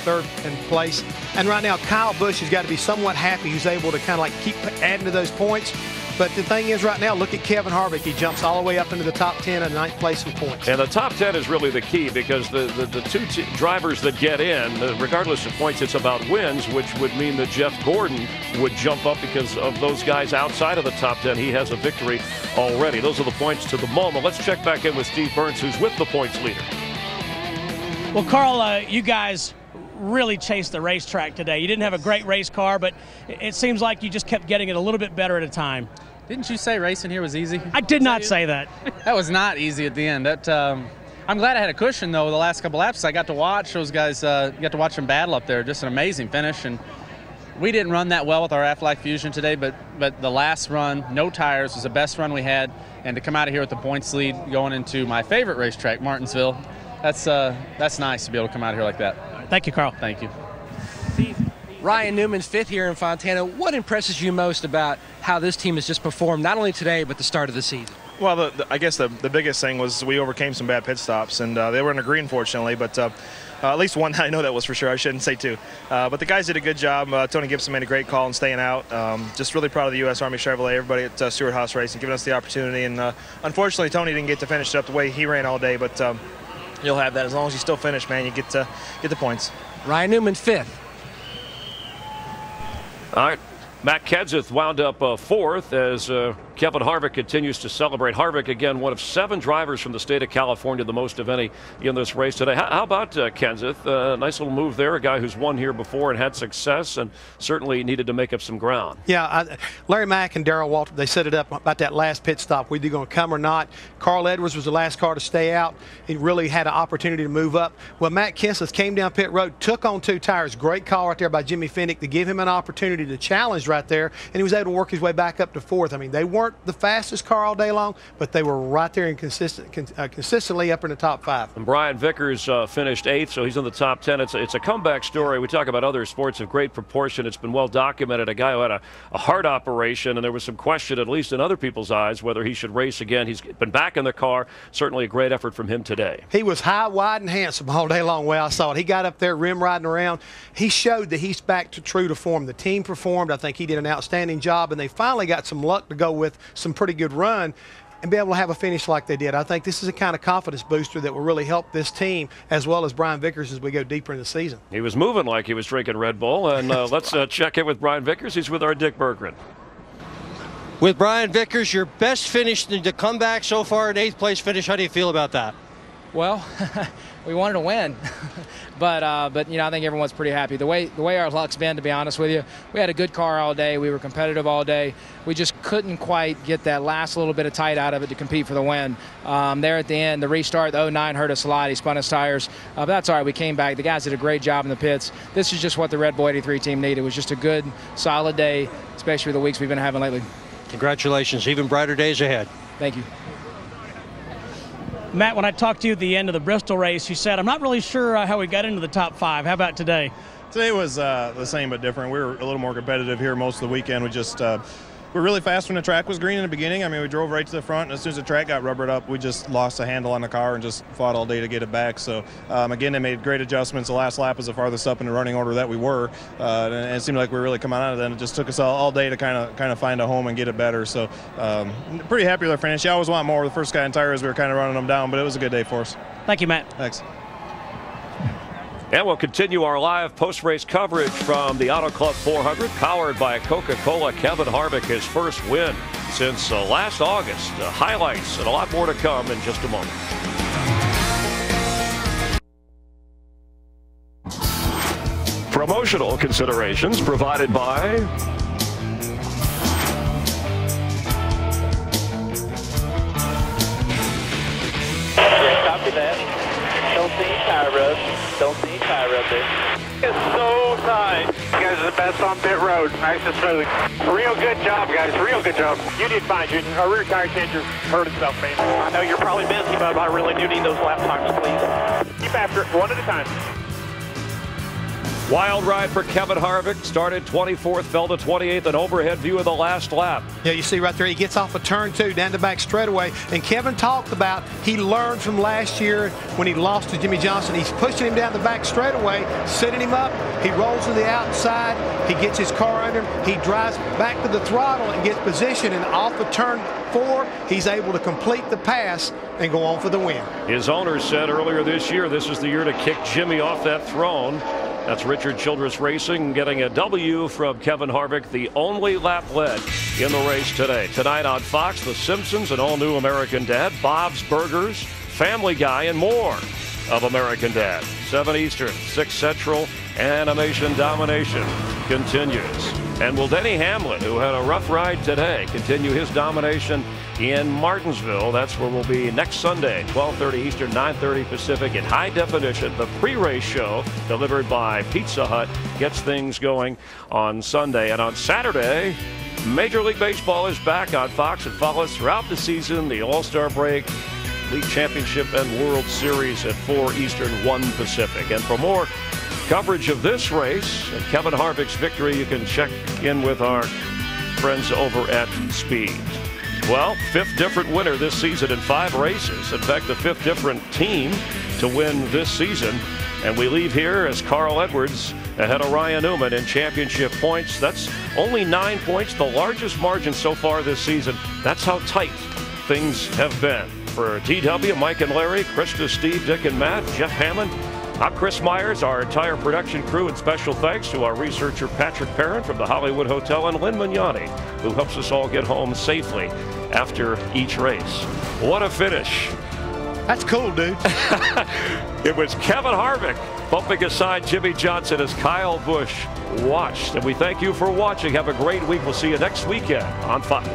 third in place. And right now, Kyle Busch has got to be somewhat happy. He's able to kind of like keep adding to those points. But the thing is right now, look at Kevin Harvick. He jumps all the way up into the top 10 and 9th place in points. And the top 10 is really the key because the two drivers that get in, regardless of points, it's about wins, which would mean that Jeff Gordon would jump up because of those guys outside of the top 10. He has a victory already. Those are the points to the moment. Let's check back in with Steve Burns, who's with the points leader. Well, Carl, you guys really chased the racetrack today. You didn't have a great race car, but it seems like you just kept getting it a little bit better at a time. Didn't you say racing here was easy? I did not say that. That was not easy at the end. I'm glad I had a cushion, though, the last couple laps. I got to watch those guys, got to watch them battle up there. Just an amazing finish. And we didn't run that well with our Aflac Fusion today, but the last run, no tires, was the best run we had. And to come out of here with the points lead going into my favorite racetrack, Martinsville, that's nice to be able to come out of here like that. Thank you, Carl. Thank you. Ryan Newman, 5th here in Fontana. What impresses you most about how this team has just performed, not only today, but the start of the season? Well, I guess the biggest thing was we overcame some bad pit stops, and they were in the green, fortunately, but at least one, I know that was for sure. I shouldn't say two. But the guys did a good job. Tony Gibson made a great call in staying out. Just really proud of the U.S. Army Chevrolet, everybody at Stewart Haas Racing, giving us the opportunity. And unfortunately, Tony didn't get to finish it up the way he ran all day, but you'll have that. As long as you still finish, man, you get the points. Ryan Newman, 5th. All right. Matt Kenseth wound up 4th as Kevin Harvick continues to celebrate. Harvick, again, one of 7 drivers from the state of California, the most of any in this race today. How about Kenseth? Nice little move there, a guy who's won here before and had success and certainly needed to make up some ground. Yeah, Larry Mack and Darrell Waltrip, they set it up about that last pit stop, whether you're going to come or not. Carl Edwards was the last car to stay out. He really had an opportunity to move up. Well, Matt Kenseth came down pit road, took on 2 tires. Great call right there by Jimmy Fennick to give him an opportunity to challenge right there, and he was able to work his way back up to 4th. I mean, they weren't the fastest car all day long, but they were right there and consistently up in the top 5. And Brian Vickers finished 8th, so he's in the top 10. It's a comeback story. We talk about other sports of great proportion. It's been well documented. A guy who had a heart operation, and there was some question, at least in other people's eyes, whether he should race again. He's been back in the car. Certainly a great effort from him today. He was high, wide, and handsome all day long. Well, I saw it. He got up there, rim riding around. He showed that he's back to true to form. The team performed. I think he did an outstanding job, and they finally got some luck to go with some pretty good run and be able to have a finish like they did. I think this is a kind of confidence booster that will really help this team as well as Brian Vickers as we go deeper in the season. He was moving like he was drinking Red Bull, and let's check in with Brian Vickers. He's with our Dick Berggren. With Brian Vickers, your best finish in the comeback so far, an 8th place finish. How do you feel about that? Well, we wanted to win, but you know, I think everyone's pretty happy. The way our luck's been, to be honest with you, we had a good car all day. We were competitive all day. We just couldn't quite get that last little bit of tight out of it to compete for the win. There at the end, the restart, the 09 hurt us a lot. He spun his tires, but that's all right. We came back. The guys did a great job in the pits. This is just what the Red Bull 83 team needed. It was just a good, solid day, especially with the weeks we've been having lately. Congratulations. Even brighter days ahead. Thank you. Matt, when I talked to you at the end of the Bristol race, you said, I'm not really sure how we got into the top 5. How about today? Today was the same but different. We were a little more competitive here most of the weekend. We just we were really fast when the track was green in the beginning. I mean, we drove right to the front, and as soon as the track got rubbered up, we just lost the handle on the car and just fought all day to get it back. So, again, they made great adjustments. The last lap was the farthest up in the running order that we were, and it seemed like we were really coming out of that. It just took us all day to kind of find a home and get it better. So, pretty happy with our finish. You always want more. The first guy in tires, we were kind of running them down, but it was a good day for us. Thank you, Matt. Thanks. And we'll continue our live post-race coverage from the Auto Club 400, powered by Coca-Cola. Kevin Harvick, his first win since last August. Highlights and a lot more to come in just a moment. Promotional considerations provided by copy that. Don't see any tire rub. Don't see any tire rub there. It's so tight. You guys are the best on pit road. Nice and smooth. Real good job, guys. Real good job. You did fine, Junior. Our rear tire changer hurt itself, man. I know you're probably busy, but I really do need those lap times, please. Keep after it, one at a time. Wild ride for Kevin Harvick. Started 24th, fell to 28th. An overhead view of the last lap. Yeah, you see right there, he gets off a turn 2 down the back straightaway. And Kevin talked about he learned from last year when he lost to Jimmy Johnson. He's pushing him down the back straightaway, setting him up. He rolls to the outside. He gets his car under him. He drives back to the throttle and gets position. And off of turn 4, he's able to complete the pass and go on for the win. His owner said earlier this year, this is the year to kick Jimmy off that throne. That's Richard Childress Racing getting a W from Kevin Harvick, the only lap led in the race today. Tonight on Fox, The Simpsons, an all-new American Dad, Bob's Burgers, Family Guy, and more of American Dad. 7 Eastern, 6 Central, Animation Domination continues. And will Denny Hamlin, who had a rough ride today, continue his domination in Martinsville? That's where we'll be next Sunday, 12:30 Eastern, 9:30 Pacific, in high definition. The pre-race show delivered by Pizza Hut gets things going on Sunday. And on Saturday, Major League Baseball is back on Fox. It follows throughout the season, the All-Star break, League Championship, and World Series at 4 Eastern, 1 Pacific. And for more coverage of this race and Kevin Harvick's victory, you can check in with our friends over at Speed. Well, 5th different winner this season in 5 races. In fact, the 5th different team to win this season. And we leave here as Carl Edwards ahead of Ryan Newman in championship points. That's only 9 points, the largest margin so far this season. That's how tight things have been. For TW, Mike and Larry, Krista, Steve, Dick, and Matt, Jeff Hammond, I'm Chris Myers, our entire production crew, and special thanks to our researcher Patrick Perrin from the Hollywood Hotel and Lynn Mignani, who helps us all get home safely after each race. What a finish. That's cool, dude. It was Kevin Harvick bumping aside Jimmy Johnson as Kyle Busch watched. And we thank you for watching. Have a great week. We'll see you next weekend on Fox.